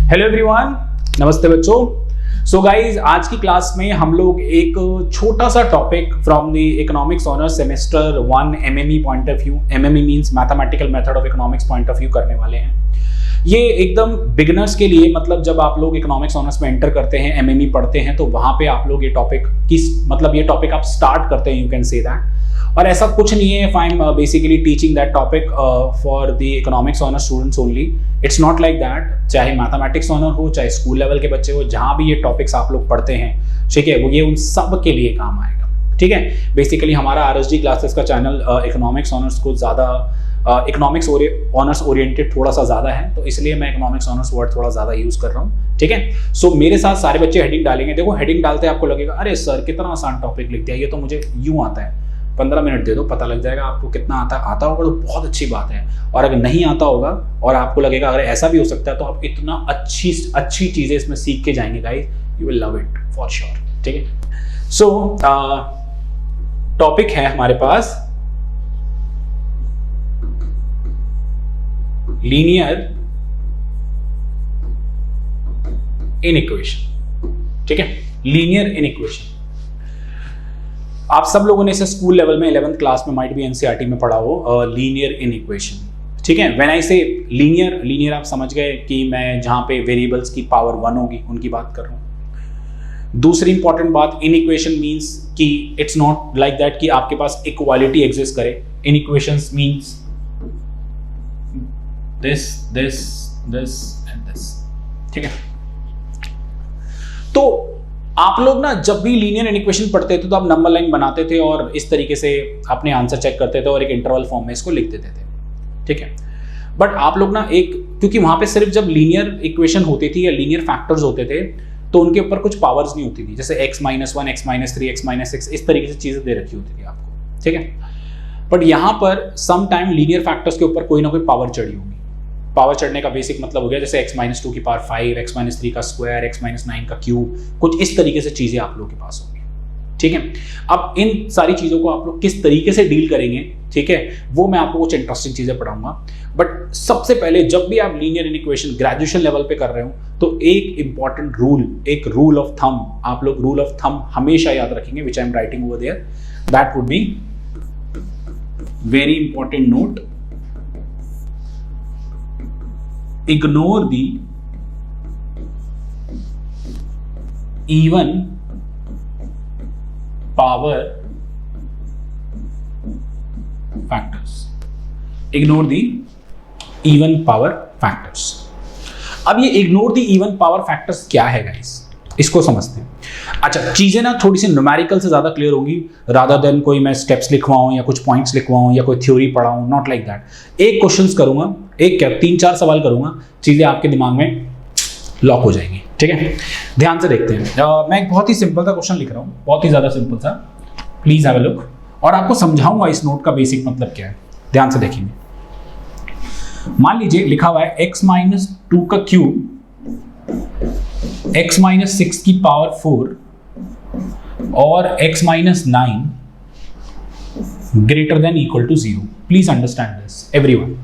Hello everyone, नमस्ते बच्चों। So guys, आज की क्लास में हम लोग एक छोटा सा topic from the economics honours semester 1 MME point of view, MME means mathematical method of economics point of view करने वाले हैं। ये एकदम बिगिनर्स के लिए, मतलब जब आप लोग इकोनॉमिक्स ऑनर्स में एंटर करते हैं, एमएमई पढ़ते हैं, तो वहां पे आप लोग ये टॉपिक ये टॉपिक आप स्टार्ट करते हैं, यू कैन से दैट। और ऐसा कुछ नहीं है, I am basically teaching that topic for the economics honour students only. It's not like that. चाहे मैथमेटिक्स ऑनर हो, चाहे स्कूल लेवल के बच्चे हो, जहां भी ये टॉपिक्स आप लोग पढ़ते हैं, ठीक है, वो ये उन सब के लिए काम आएगा। ठीक है, बेसिकली हमारा आरएसडी क्लासेस का चैनल इकोनॉमिक्स ऑनर्स को ज़्यादा इकोनॉमिक्स ऑनर्स ओरिएंटेड थोड़ा सा ज़्यादा है, तो इसलिए मैं इकोनॉमिक्स ऑनर्स वर्ड थोड़ा ज़्यादा यूज़ कर रहा हूँ। ठीक है, सो मेरे साथ सारे बच्चे हेडिंग डालेंगे। देखो, हेडिंग डालते आपको लगेगा अरे सर कितना आसान टॉपिक लिख दिया, ये तो मुझे यूँ आता है। 15 मिनट दे दो, पता लग जाएगा आपको कितना आता होगा तो बहुत अच्छी बात है। और अगर नहीं आता होगा और आपको लगेगा अगर ऐसा भी हो सकता है, तो आप इतना अच्छी चीज़ें इसमें सीख के जाएंगे guys, you will love it for sure. ठीक है, सो टॉपिक है हमारे पास लीनियर इनइक्वेशन। ठीक है, लीनियर इनइक्वेशन। आप सब लोगों ने इसे स्कूल लेवल में 11th क्लास में माइट भी एनसीईआरटी में पढ़ा हो, लीनियर इनइक्वेशन। ठीक है, व्हेन आई से लीनियर आप समझ गए कि मैं जहां पे वेरिएबल्स की पावर 1 होगी उनकी बात कर रहा हूं। दूसरी इंपॉर्टेंट बात, इनइक्वेशन मींस कि इट्स नॉट लाइक दैट कि आपके पास इक्वालिटी एग्जिस्ट करे। इनइक्वेशंस मींस दिस एंड दिस। ठीक है, तो आप लोग ना जब भी लीनियर इनइक्वेशन पढ़ते थे तो आप नंबर लाइन बनाते थे और इस तरीके से अपने आंसर चेक करते थे और एक इंटरवल फॉर्म में इसको लिख देते थे। ठीक है, बट आप लोग ना क्योंकि वहां पे सिर्फ जब लीनियर इक्वेशन होती थी या लीनियर फैक्टर्स होते थे तो उनके ऊपर कुछ पावर्स नहीं होती थी, जैसे x-1, x-3, x-6, इस तरीके से चीजें दे रखी होती थी आपको। ठीक है, बट यहां पर सम टाइम लीनियर फैक्टर्स के ऊपर कोई ना कोई पावर चढ़ी होगी। पावर चढ़ने का बेसिक मतलब हो गया जैसे x-2 की पावर 5, x-3 का स्क्वायर, x-9 का क्यूब, कुछ इस तरीके से चीजें आप लोगों के पास होंगी। ठीक है, अब इन सारी चीजों को आप लोग किस तरीके से डील करेंगे, ठीक है, वो मैं आपको कुछ इंटरेस्टिंग चीजें पढ़ाऊंगा। बट सबसे पहले जब भी आप लीनियर इनइक्वेशन ग्रेजुएशन लेवल पे कर रहे हो तो एक इंपॉर्टेंट एक रूल ऑफ थंब, आप लोग रूल ऑफ थंब हमेशा याद रखेंगे, which I am writing over there. That would be very important note, ignore the even power factors. Ignore the even power factors. अब ये ignore the even power factors क्या है guys, इसको समझते हैं। अच्छा, चीजें ना थोड़ी सी न्यूमेरिकल से ज्यादा क्लियर होगी रादर देन कोई मैं स्टेप्स लिखवाऊं या कुछ पॉइंट्स लिखवाऊं या कोई थ्योरी पढ़ाऊं, नॉट लाइक दैट। एक क्वेश्चंस करूंगा, एक क्या 3-4 सवाल करूंगा, चीजें आपके दिमाग में लॉक हो जाएंगी। ठीक है, ध्यान से देखते हैं। मैं एक बहुत ही सिंपल सा क्वेश्चन लिख रहा हूं, बहुत ही ज्यादा सिंपल सा, प्लीज हैव अ लुक, और आपको समझाऊंगा इस नोट का बेसिक मतलब क्या है। ध्यान से देखेंगे। मान लीजिए लिखा हुआ है x-2 का क्यूब x-6 की पावर 4 और x-9 greater than equal to 0। Please understand this everyone.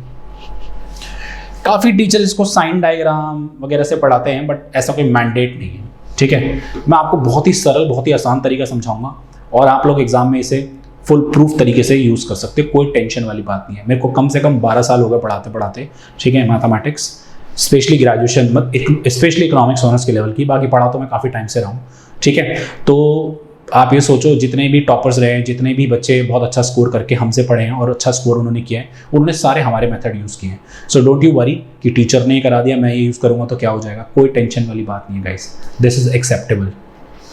काफी टीचर इसको साइन डायग्राम वगैरह से पढ़ाते हैं, बट ऐसा कोई मैंडेट नहीं है। ठीक है, मैं आपको बहुत ही सरल, बहुत ही आसान तरीका समझाऊंगा और आप लोग एग्जाम में इसे फुल प्रूफ तरीके से यूज कर सकते हो, कोई टेंशन वाली बात नहीं है। मेरे को कम से कम 12 साल हो गए पढ़ाते, ठीक है, mathematics, specially graduation, specially economics honours के लेवल की। बाकी पढ़ा तो मैं काफ़ी टाइम से रहा हूँ। ठीक है, तो आप ये सोचो जितने भी टॉपर्स रहे, जितने भी बच्चे बहुत अच्छा स्कोर करके हमसे पढ़े हैं और अच्छा स्कोर उन्होंने किया है, उन्होंने सारे हमारे मेथड यूज़ किए हैं। सो डोंट यू वरी कि टीचर ने करा दिया मैं ये यूज़ करूँगा तो क्या हो जाएगा, कोई टेंशन वाली बात नहीं है guys. This is acceptable,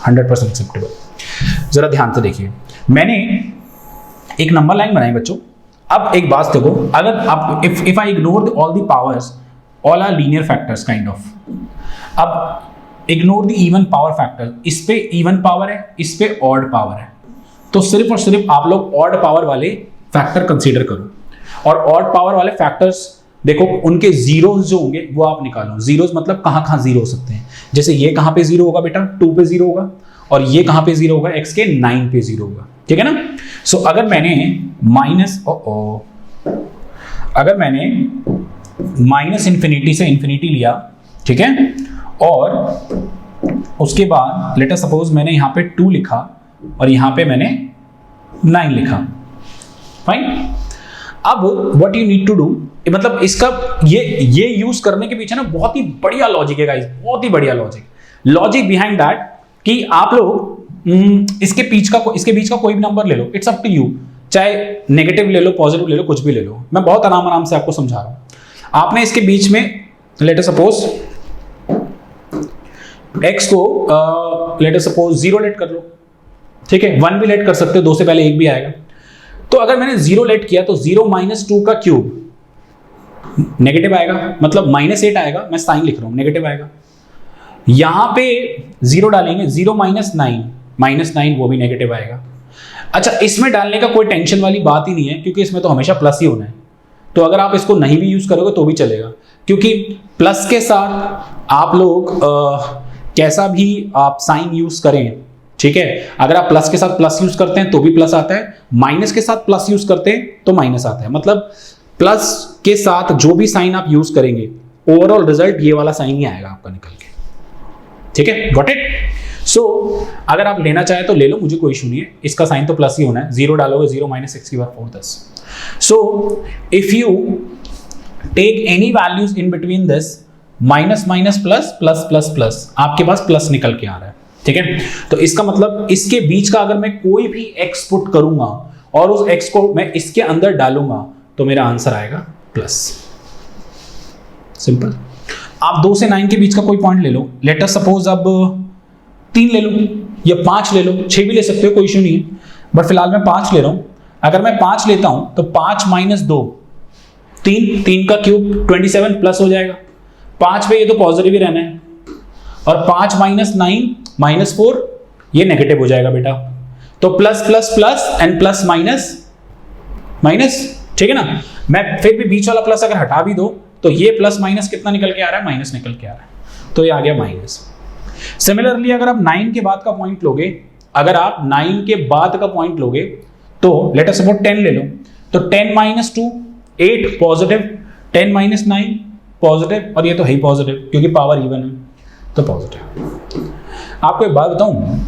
100% acceptable. जरा ध्यान से देखिए, मैंने एक नंबर लाइन बनाई बच्चों। अब एक बात देखो, अगर आप if I ignore all the powers, all are linear factors kind of. अब ignore the even power factor, इस पे इवन पावर है, इस पे ऑड पावर है, तो सिर्फ और सिर्फ आप लोग ऑड पावर वाले फैक्टर कंसीडर करो। और ऑड पावर वाले फैक्टर्स देखो, उनके जीरोस जो होंगे वो आप निकालो। जीरोस मतलब कहाँ कहाँ जीरो हो सकते हैं, जैसे ये कहाँ पे जीरो होगा बेटा, 2 पे जीरो होगा, और ये कहाँ पे जीरो होगा, x के 9 पे जीरो होगा। ठीक है ना। सो अगर मैंने माइनस इन्फिनिटी से इन्फिनिटी लिया ठीक है। और उसके बाद लेट अस सपोज मैंने यहां पे 2 लिखा और यहां पे मैंने 9 लिखा, फाइन। अब what you need to do, मतलब इसका ये यूज करने के पीछे ना बहुत ही बढ़िया लॉजिक है गाइस, बहुत ही बढ़िया लॉजिक बिहाइंड दैट कि आप लोग इसके बीच का कोई भी नंबर ले लो, इट्स अप टू यू, चाहे नेगेटिव ले लो, पॉजिटिव ले लो, कुछ भी ले लो, मैं बहुत आराम से आपको समझा रहा हूं। आपने इसके बीच में लेट अस सपोज x को लेट अस सपोज 0 लेट कर लो, ठीक है, 1 भी लेट कर सकते हो, 2 से पहले 1 भी आएगा। तो अगर मैंने 0 लेट किया तो 0 - 2 का क्यूब नेगेटिव आएगा, मतलब -8 आएगा, मैं साइन लिख रहा हूं, नेगेटिव आएगा। यहां पे 0 डालेंगे, 0 - 9 वो भी नेगेटिव आएगा। अच्छा, इसमें डालने का कोई टेंशन वाली बात ही नहीं है, क्योंकि इसमें तो हमेशा प्लस ही होना है। तो अगर आप इसको नहीं भी यूज करोगे तो भी चलेगा, क्योंकि प्लस के साथ आप लोग कैसा भी आप साइन यूज करें, ठीक है, अगर आप प्लस के साथ प्लस यूज करते हैं तो भी प्लस आता है, माइनस के साथ प्लस यूज करते हैं तो माइनस आता है। मतलब प्लस के साथ जो भी साइन आप यूज करेंगे ओवरऑल रिजल्ट ये वाला साइन ही आएगा आपका निकल के, ठीक है, गॉट इट। सो अगर आप लेना चाहे तो ले लो, मुझे कोई इशू नहीं है, इसका साइन तो प्लस ही होना है, 0 डालोगे 0 - 6 की बार 4 10। So if you take any values in between this minus minus plus plus plus plus, आपके पास प्लस निकल के आ रहा है, ठीक है। तो इसका मतलब इसके बीच का अगर मैं कोई भी x पुट करूंगा और उस x को मैं इसके अंदर डालूंगा तो मेरा आंसर आएगा प्लस, सिंपल। आप 2 से 9 के बीच का कोई पॉइंट ले लो, लेट अस सपोज अब 3 ले लो या 5 ले लो, 6 भी ले सकते हो, कोई इशू नहीं है, बट फिलहाल मैं 5 ले रहा हूं। अगर मैं 5 लेता हूं तो 5 - 2 3 का क्यूब 27 प्लस हो जाएगा, 5 पे ये तो पॉजिटिव ही रहना है, और 5 - 9 - 4 ये नेगेटिव हो जाएगा बेटा। तो plus plus plus and plus minus minus, ठीक है ना। मैं फिर भी बीच वाला प्लस अगर हटा भी दो तो ये प्लस माइनस कितना निकल के आ रहा है, माइनस निकल के आ रहा है, तो ये आ गया माइनस। सिमिलरली अगर आप 9 के बाद का पॉइंट लोगे, अगर आप 9 के बाद का पॉइंट लोगे तो लेट अस सपोज 10 ले लो, तो 10 - 2 8 पॉजिटिव, 10 - 9 पॉजिटिव, और ये तो है ही पॉजिटिव क्योंकि पावर इवन है तो पॉजिटिव। आपको एक बात बताऊं,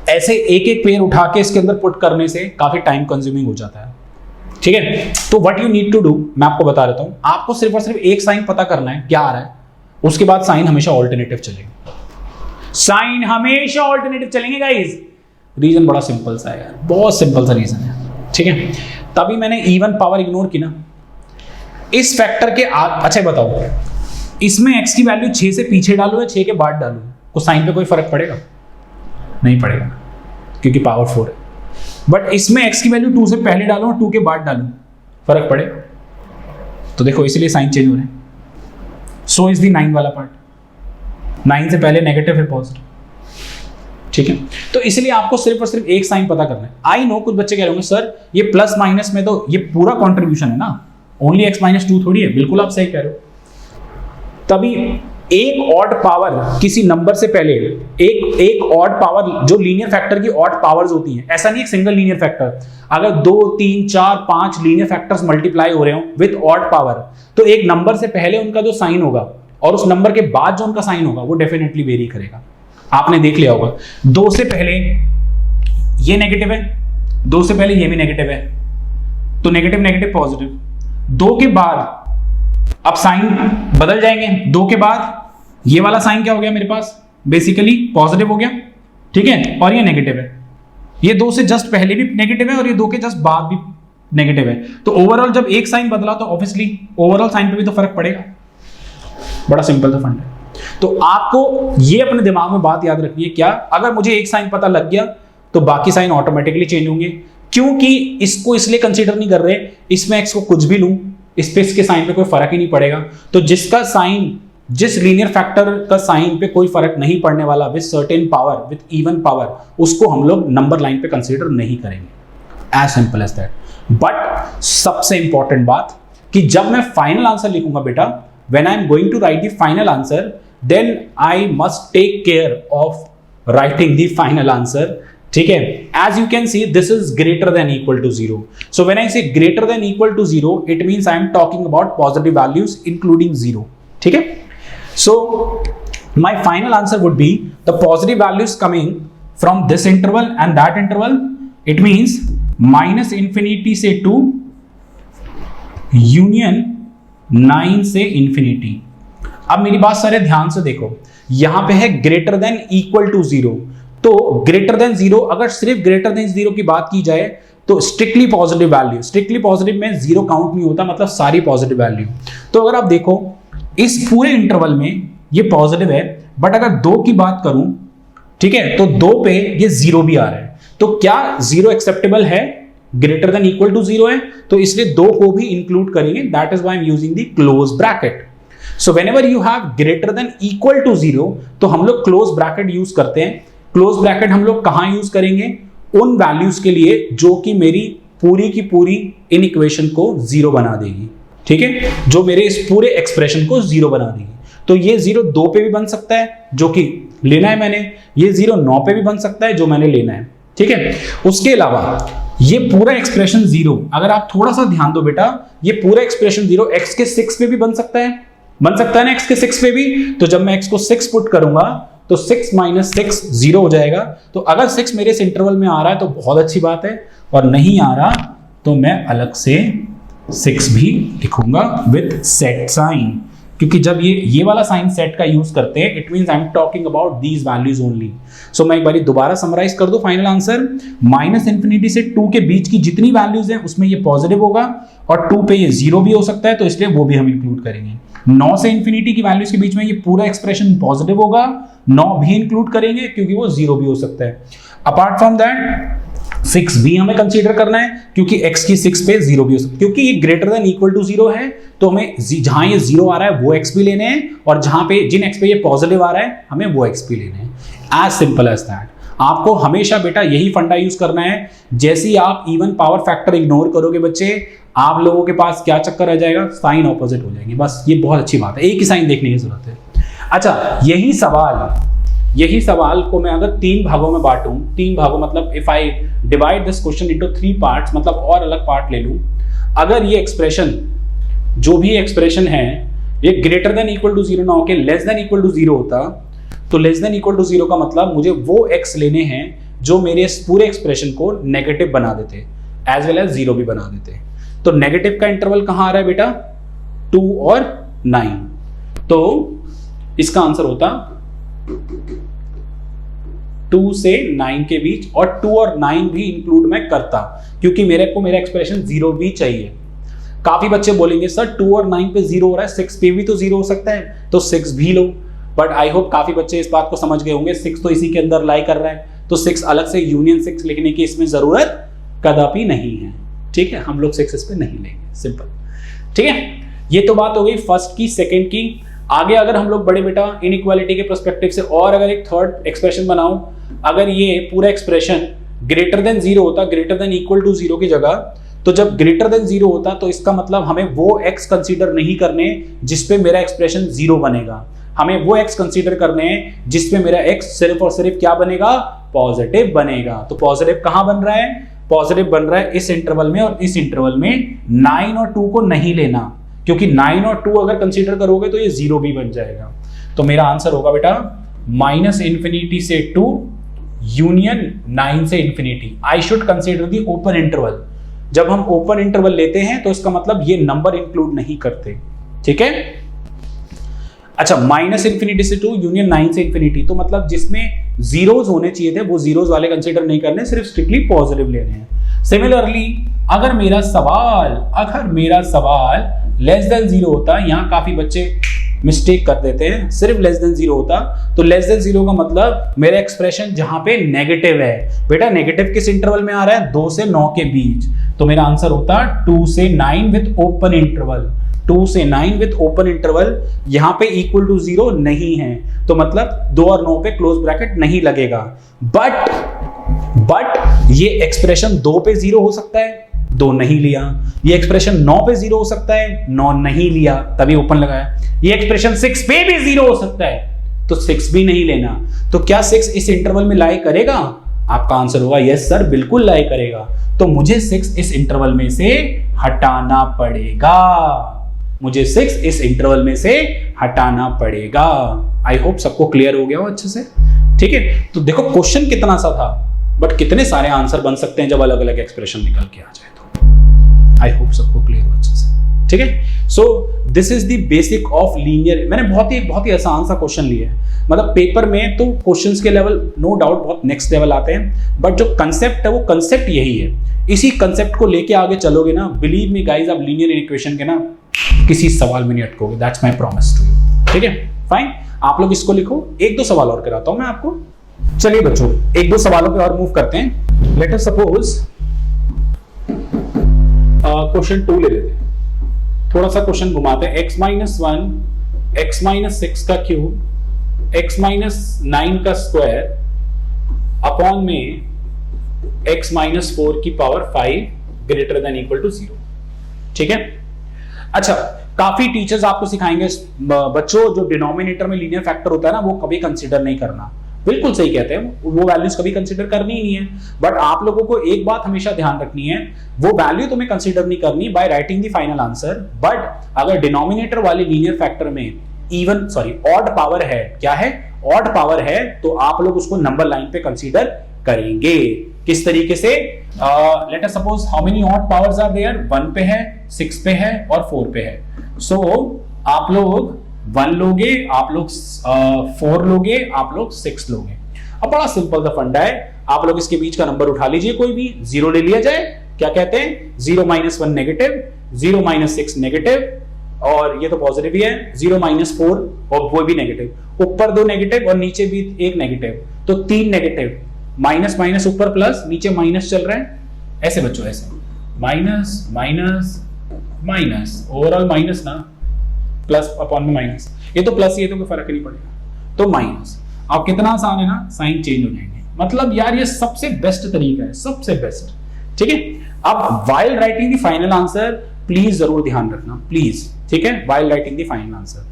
ऐसे एक एक पेयर उठा के इसके अंदर पुट करने से काफी टाइम कंज्यूमिंग हो जाता है, ठीक है। तो what you need to do, मैं आपको बता देता हूं, आपको सिर्फ और सिर्फ एक साइन पता करना है क्या आ रहा है, उसके बाद साइन हमेशा ऑल्टरनेटिव चलेंगे, साइन हमेशा ऑल्टरनेटिव चलेंगे गाइस। रीजन बड़ा सिंपल सा है यार, बहुत सिंपल सा रीजन है, ठीक है। तभी मैंने इवन पावर इग्नोर की ना इस फैक्टर के अच्छा बताओ, इसमें x की वैल्यू 6 से पीछे डालू या 6 के बाद डालू, तो साइन पे कोई फर्क पड़ेगा? नहीं पड़ेगा, क्योंकि पावर 4 है। बट इसमें x की वैल्यू 2 से पहले डालू और 2 के बाद डालू, फर्क पड़ेगा? तो देखो इसलिए साइन चेंज हो रहे हैं। सो इज द 9 वाला पार्ट, 9 से पहले नेगेटिव है पॉजिटिव, ठीक है। तो इसलिए आपको सिर्फ और सिर्फ एक साइन पता करना है। आई नो कुछ बच्चे कह रहे होंगे सर ये प्लस माइनस में तो ये पूरा कॉन्ट्रीब्यूशन है ना, ओनली x - 2 थोड़ी है, बिल्कुल आप सही कह रहे हो। तभी एक ऑड पावर किसी नंबर से पहले, एक ऑड पावर जो लीनियर फैक्टर की ऑड पावर्स होती हैं, ऐसा नहीं एक सिंगल लीनियर फैक्टर, अगर 2 3 4 5 लीनियर फैक्टर्स मल्टीप्लाई हो रहे हो विद ऑड पावर, तो एक नंबर से पहले उनका जो साइन होगा और उस नंबर के बाद जो उनका साइन होगा वो डेफिनेटली वेरी करेगा। आपने देख लिया होगा, 2 से पहले ये नेगेटिव है, 2 से पहले ये भी नेगेटिव है, तो नेगेटिव नेगेटिव पॉजिटिव। 2 के बाद अब साइन बदल जाएंगे, 2 के बाद ये वाला साइन क्या हो गया मेरे पास, बेसिकली पॉजिटिव हो गया, ठीक है, और ये नेगेटिव है। ये 2 से जस्ट पहले भी नेगेटिव है और ये 2 के जस्ट बाद भी नेगेटिव है। तो ओवरऑल जब एक साइन बदला तो ऑब्वियसली ओवरऑल साइन पे भी तो फर्क पड़ेगा। बड़ा सिंपल सा फंड है। तो आपको ये अपने दिमाग में बात याद रखनी है, क्या अगर मुझे एक साइन पता लग गया तो बाकी साइन ऑटोमेटिकली चेंज होंगे, क्योंकि इसको इसलिए कंसीडर नहीं कर रहे, इसमें x को कुछ भी लूं इस पे इसके साइन पे कोई फर्क ही नहीं पड़ेगा। तो जिसका साइन, जिस लीनियर फैक्टर का साइन पे कोई फर्क नहीं पड़ने वाला with certain power, with even power, उसको हम लोग नंबर लाइन पे कंसीडर नहीं करेंगे। As simple as that. But सबसे इंपॉर्टेंट बात कि जब मैं फाइनल आंसर लिखूंगा बेटा, when I am going to write the final answer, then I must take care of writing the final answer, ठीक है। As you can see this is greater than equal to 0. So when I से greater than equal to 0, it means I am talking about positive values including 0, ठीक है। So my final answer would be the positive values coming from this interval and that interval. It means minus infinity से 2 union 9 से infinity. अब मेरी बात सारे ध्यान से देखो, यहां पे है ग्रेटर देन इक्वल टू 0, तो ग्रेटर देन 0, अगर सिर्फ ग्रेटर देन 0 की बात की जाए तो strictly positive value, strictly positive में 0 काउंट नहीं होता, मतलब सारी पॉजिटिव वैल्यू। तो अगर आप देखो इस पूरे इंटरवल में ये पॉजिटिव है, बट अगर 2 की बात करूं, ठीक है, तो 2 पे ये 0 भी आ रहा है, तो क्या 0 एक्सेप्टेबल है? ग्रेटर देन इक्वल टू 0 है, तो इसलिए 2 को भी इंक्लूड करेंगे। That is why I am using the close bracket. So whenever you have greater than equal to 0, तो हम लोग क्लोज ब्रैकेट यूज करते हैं। क्लोज ब्रैकेट हम लोग कहां यूज करेंगे? उन वैल्यूज के लिए जो कि मेरी पूरी की पूरी इन इक्वेशन को 0 बना देगी, ठीक है, जो मेरे इस पूरे एक्सप्रेशन को 0 बना देगी। तो ये 0 2 पे भी बन सकता है, जो कि लेना है मैंने, ये 0 9 पे भी बन सकता है, जो मैंने लेना है, ठीक है। उसके अलावा ये पूरा एक्सप्रेशन 0, अगर आप थोड़ा सा ध्यान दो बेटा, ये पूरा एक्सप्रेशन 0 x के 6 पे भी बन सकता है ना, x के 6 पे भी। तो जब मैं x को 6 पुट करूंगा तो 6 माइनस 6 0 हो जाएगा। तो अगर 6 मेरे इस इंटरवल में आ रहा है तो बहुत अच्छी बात है, और नहीं आ रहा तो मैं अलग से 6 भी लिखूंगा विद सेट साइन, क्योंकि जब ये वाला साइन सेट का यूज करते हैं, it means I am talking about these values only. So मैं एक बार दोबारा समराइज कर दूं फाइनल आंसर, माइनस इंफिनिटी से 2 के बीच की जितनी वैल्यूज हैं उसमें ये पॉजिटिव होगा, और 2 पे ये 0 भी हो सकता है, तो इसलिए वो भी हम इंक्लूड करेंगे। 9 से इंफिनिटी की वैल्यूज के बीच में ये पूरा एक्सप्रेशन पॉजिटिव होगा, 9 भी इंक्लूड करेंगे क्योंकि वो 0 भी हो सकता है। अपार्ट फ्रॉम दैट 6 भी हमें कंसीडर करना है, क्योंकि x की 6 पे 0 भी हो सकता है, क्योंकि ये ग्रेटर देन इक्वल टू 0 है, तो हमें जहां ये 0 आ रहा है वो x भी लेने हैं, और जहां पे जिन x पे ये पॉजिटिव आ रहा है हमें वो x भी लेने हैं। As simple as that. आपको हमेशा बेटा यही फंडा यूज करना है। जैसे ही आप इवन पावर फैक्टर इग्नोर करोगे बच्चे, आप लोगों के पास क्या चक्कर आ जाएगा? साइन ऑपोजिट हो जाएंगे। बस ये बहुत अच्छी बात है, एक ही साइन देखने की जरूरत है। अच्छा, यही सवाल को मैं अगर 3 भागों में बांटूं, 3 भागों मतलब if I divide this question into 3 parts, मतलब और अलग पार्ट ले लूं, अगर ये एक्सप्रेशन, जो भी एक्सप्रेशन है, ये ग्रेटर देन इक्वल टू 0 ना होके लेस देन इक्वल टू 0 होता, तो लेस देन इक्वल टू 0 का मतलब मुझे वो x लेने हैं जो मेरे इस पूरे एक्सप्रेशन को नेगेटिव बना देते, एज वेल एज 0 भी बना देते। तो नेगेटिव का इंटरवल कहां आ रहा है बेटा? 2 और 9। तो इसका आंसर होता 2 से 9 के बीच, और 2 और 9 भी इंक्लूड मैं करता, क्योंकि मेरे को मेरा एक्सप्रेशन 0 भी चाहिए। काफी बच्चे बोलेंगे सर 2 और 9 पे 0 हो रहा है, 6 पे भी तो 0 हो सकता है, तो 6 भी लो। बट आई होप काफी बच्चे इस बात को समझ गए होंगे, 6 तो इसी के अंदर लाई कर रहा है, तो 6 अलग से यूनियन 6 लिखने की इसमें जरूरत कदापि नहीं है, ठीक है। हम लोग 6 इस पे नहीं लेंगे, सिंपल, ठीक है। ये तो बात हो गई फर्स्ट की, सेकंड की। आगे अगर हम लोग बड़े बेटा इनइक्वालिटी के पर्सपेक्टिव से और अगर एक थर्ड एक्सप्रेशन बनाऊं, अगर ये पूरा एक्सप्रेशन ग्रेटर देन 0 होता, ग्रेटर देन इक्वल टू 0 की जगह, तो जब ग्रेटर देन 0 होता तो इसका मतलब हमें वो x कंसीडर नहीं करने जिसपे मेरा एक्सप्रेशन 0 बनेगा, हमें वो x कंसीडर करने हैं जिसपे मेरा x सिर्फ और सिर्फ क्या बनेगा? पॉजिटिव बनेगा। तो पॉजिटिव कहां बन रहा है? पॉजिटिव बन रहा है इस इंटरवल में, और इस इंटरवल में 9 और 2 को नहीं लेना, क्योंकि 9 और 2 अगर कंसीडर करोगे तो ये 0 भी बन जाएगा। तो मेरा आंसर होगा बेटा माइनस इंफिनिटी से 2 यूनियन 9 से infinity. I should consider the open interval. जब हम ओपन इंटरवल लेते हैं तो इसका मतलब ये नंबर इंक्लूड नहीं करते, ठीक है। अच्छा, माइनस इंफिनिटी से 2 यूनियन 9 से इंफिनिटी, तो मतलब जिसमें जीरोज होने चाहिए थे वो जीरोज वाले कंसीडर नहीं करने, सिर्फ स्ट्रिक्टली पॉजिटिव लेने हैं। सिमिलरली अगर मेरा सवाल लेस देन 0 होता, यहां काफी बच्चे मिस्टेक कर देते हैं, सिर्फ लेस देन 0 होता, तो लेस देन 0 का मतलब मेरा एक्सप्रेशन जहां पे नेगेटिव है, बेटा नेगेटिव किस इंटरवल में आ रहा है? 2 से 9 के बीच, तो मेरा आंसर होता 2 से 9 विद ओपन इंटरवल। 2 से 9 विद ओपन इंटरवल, यहां पे इक्वल टू 0 नहीं है, तो मतलब 2 और 9 पे क्लोज ब्रैकेट नहीं लगेगा। बट ये एक्सप्रेशन 2 पे 0 हो सकता है, 2 नहीं लिया। ये एक्सप्रेशन 9 पे 0 हो सकता है, 9 नहीं लिया, तभी ओपन लगाया। ये एक्सप्रेशन 6 पे भी 0 हो सकता है, तो 6 भी नहीं लेना। तो क्या 6 इस इंटरवल में लाई करेगा? आपका आंसर होगा यस सर, बिल्कुल लाई करेगा। तो मुझे 6 इस इंटरवल में से हटाना पड़ेगा। मुझे 6 इस इंटरवल में से हटाना पड़ेगा। आई होप सबको क्लियर हो गया हो अच्छे से, ठीक है। तो देखो क्वेश्चन कितना सा था, बट कितने सारे आंसर बन सकते हैं जब अलग अलग एक्सप्रेशन निकल के आ जाए तो। आई होप सबको क्लियर हो अच्छे से, ठीक है। So this is the basic of linear. मैंने बहुत ही आसान सा क्वेश्चन लिया है, मतलब पेपर में तो क्वेश्चंस के लेवल नो डाउट बहुत नेक्स्ट लेवल आते हैं, बट जो कंसेप्ट है वो कंसेप्ट यही है। इसी कंसेप्ट को लेके आगे चलोगे ना, बिलीव मी गाइज, आप लीनियर इक्वेशन के ना किसी सवाल में नहीं अटकोगे। That's my promise to you, ठीक है। फाइन, आप लोग इसको लिखो। एक दो सवाल और कराता हूं मैं आपको। चलिए बच्चों, एक दो सवालों पे और मूव करते हैं। लेट अस सपोज क्वेश्चन 2 ले लेते हैं, थोड़ा सा क्वेश्चन घुमाते हैं। x-1 x-6 का क्यूब x-9 का स्क्वायर अपॉन में x-4 की power 5 greater than equal to 0, ठीक है। अच्छा, काफी टीचर्स आपको सिखाएंगे बच्चों जो डिनोमिनेटर में लीनियर फैक्टर होता है ना, वो कभी कंसीडर नहीं करना। बिल्कुल सही कहते हैं, वो वैल्यूज कभी कंसीडर करनी ही नहीं है। बट आप लोगों को एक बात हमेशा ध्यान रखनी है, वो वैल्यू तुम्हें कंसीडर नहीं करनी by writing the final answer. But अगर डिनोमिनेटर वाले लीनियर फैक्टर में ऑड पावर है, क्या है, ऑड पावर है, तो आप लोग उसको नंबर लाइन पे कंसीडर करेंगे। किस तरीके से? Let us suppose how many odd powers are there, 1 पे है, 6 पे है और 4 पे है। सो आप लोग 1 लोगे, आप लोग 4 लोगे, आप लोग 6 लोगे। अब बड़ा सिंपल सा फंडा है, आप लोग इसके बीच का नंबर उठा लीजिए, कोई भी 0 ले लिया जाए। क्या कहते हैं? 0 - 1 नेगेटिव, 0 - 6 नेगेटिव, और ये तो पॉजिटिव ही है। 0 - 4 और वो भी नेगेटिव, ऊपर 2 नेगेटिव और नीचे भी 1 नेगेटिव, तो 3 नेगेटिव। माइनस माइनस ऊपर प्लस, नीचे माइनस चल रहा है। ऐसे बच्चों, ऐसे minus minus minus, overall minus ना, प्लस अपॉन में माइनस, ये तो प्लस, ये तो कोई फर्क नहीं पड़ेगा, तो माइनस। अब कितना आसान है ना, साइन चेंज हो जाएंगे। मतलब यार ये सबसे बेस्ट तरीका है, सबसे बेस्ट, ठीक है। अब while writing the final answer please जरूर ध्यान रखना, प्लीज, ठीक है। While writing the final answer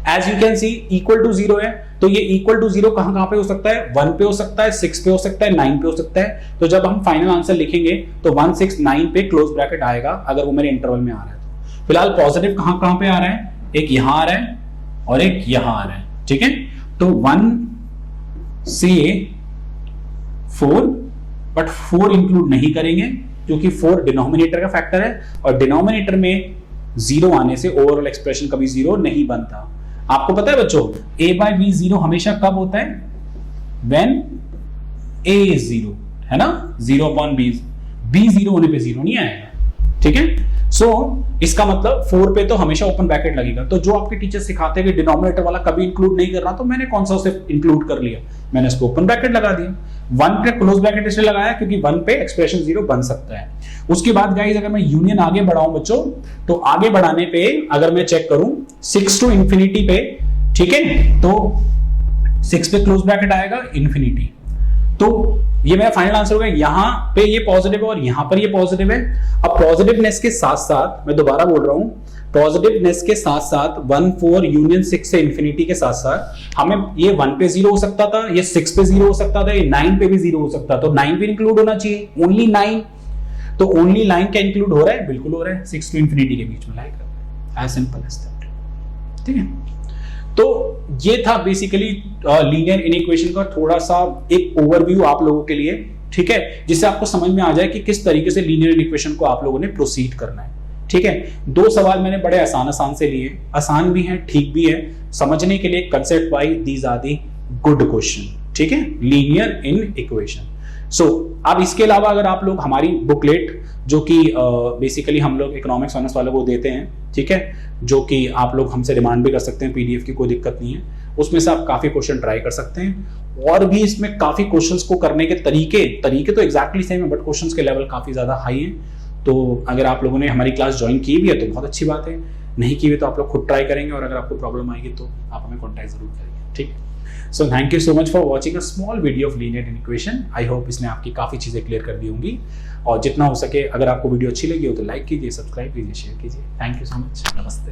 as you can see equal to 0 है, तो ये इक्वल टू 0 कहां पे हो सकता है? 1 पे हो सकता है, 6 पे हो सकता है, 9 पे हो सकता है। तो जब हम फाइनल आंसर लिखेंगे तो 1 6 9 पे क्लोज ब्रैकेट आएगा, अगर वो मेरे इंटरवल में आ रहा है तो। फिलहाल पॉजिटिव कहां पे आ रहा है? एक यहां आ रहा है और एक यहां आ रहा है, ठीक है। तो 1 से 4, बट 4 इंक्लूड नहीं करेंगे क्योंकि 4 डिनोमिनेटर का फैक्टर है, और डिनोमिनेटर में 0 आने से ओवरऑल एक्सप्रेशन कभी 0 नहीं बनता। आपको पता है बच्चों, a/b 0 हमेशा कब होता है? when a is 0, है ना, 0/b, b 0 होने पे 0 नहीं आएगा, ठीक है। सो इसका मतलब 4 पे तो हमेशा ओपन ब्रैकेट लगेगा। तो जो आपके टीचर सिखाते हैं कि डिनोमिनेटर वाला कभी इंक्लूड नहीं करना, तो मैंने कौन सा उसे इंक्लूड कर लिया, मैंने इसको ओपन ब्रैकेट लगा दिया। 1 पे क्लोज ब्रैकेट इसलिए लगाया क्योंकि 1 पे एक्सप्रेशन 0 बन सकता है। उसके बाद गाइस अगर मैं यूनियन आगे बढ़ाऊं बच्चों, तो आगे बढ़ाने पे अगर मैं चेक करूं 6 टू इंफिनिटी पे, ठीक है, तो 6 पे क्लोज ब्रैकेट आएगा इंफिनिटी। तो ये मेरा फाइनल आंसर होगा। यहां पे ये पॉजिटिव है और यहां पर ये पॉजिटिव है। अब पॉजिटिवनेस के साथ साथ, मैं दोबारा बोल रहा हूं, पॉजिटिवनेस के साथ साथ 1 4 यूनियन 6 से इंफिनिटी के साथ साथ हमें ये 1 पे 0 हो सकता था, ये 6 पे 0 हो सकता था, ये 9 पे भी 0 हो सकता था। तो 9 भी इंक्लूड होना चाहिए, ओनली 9। तो ओनली 9 क्या इंक्लूड हो रहा है? बिल्कुल हो रहा है, 6 टू इंफिनिटी के बीच में लाइक करते हैं, एज सिंपल एज दैट, ठीक है। तो ये था बेसिकली लीनियर इनइक्वेशन का थोड़ा सा एक ओवरव्यू आप लोगों के लिए, ठीक है, जिससे आपको समझ में आ जाए कि किस तरीके से लीनियर इनइक्वेशन को आप लोगों ने प्रोसीड करना है, ठीक है। 2 सवाल मैंने बड़े आसान से लिए, आसान भी हैं, ठीक भी है, समझने के लिए concept wise these are the good question, ठीक है, लीनियर इन इक्वेशन। सो अब इसके अलावा अगर आप लोग हमारी बुकलेट, जो कि बेसिकली हम लोग इकोनॉमिक्स ऑनर्स वालों को देते हैं, ठीक है, जो कि आप लोग हमसे डिमांड भी कर सकते हैं, पीडीएफ की कोई दिक्कत नहीं है, उसमें से आप काफी क्वेश्चन ट्राई कर सकते हैं। और भी इसमें काफी क्वेश्चंस को करने के तरीके तो एग्जैक्टली सेम है, बट क्वेश्चंस के लेवल काफी ज्यादा हाई है। तो अगर आप लोगों ने हमारी क्लास ज्वाइन की भी है तो बहुत अच्छी बात है, नहीं की भी तो आप लोग खुद ट्राई करेंगे, और अगर आपको प्रॉब्लम आएगी तो आप हमें कॉन्टैक्ट जरूर करेंगे, ठीक। So thank you so much for watching a small video of linear equation. I hope इसने आपकी काफी चीजें क्लियर कर दी होंगी, और जितना हो सके अगर आपको वीडियो अच्छी लगी हो तो लाइक कीजिए, सब्सक्राइब कीजिए, शेयर कीजिए। थैंक यू सो मच, नमस्ते।